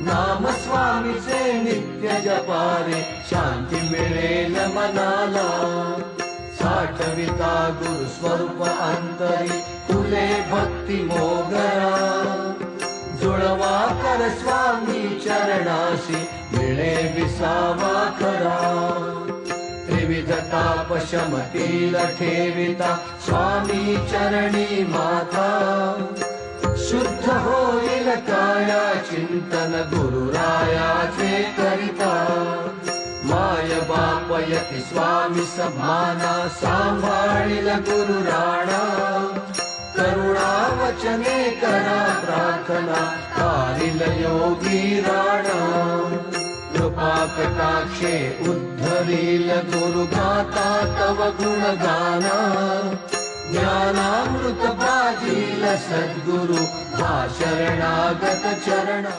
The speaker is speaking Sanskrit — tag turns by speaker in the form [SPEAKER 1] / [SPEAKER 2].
[SPEAKER 1] नाम स्वामीचे नित्य जपारे शांती मिळेल मनाला साठविता गुरु स्वरूप अंतरी तुले भक्ती मोगरा जुळवा कर स्वामी चरणाशी मिळे विसावा खरा त्रिविध ताप शमतील ठेविता स्वामी चरणी माथा शुद्ध होईल काया चिंतन गुरुरायाचे करिता माय बाप यती स्वामी समाना सांभाळील गुरु राणा करुणा वचने करा प्रार्थना कारिल योगी राणा कृपा कटाक्षे उद्धरील गुरु गाता तव गुणगाना ज्ञानामृत पाजील सद्गुरु हा शरणागत चरण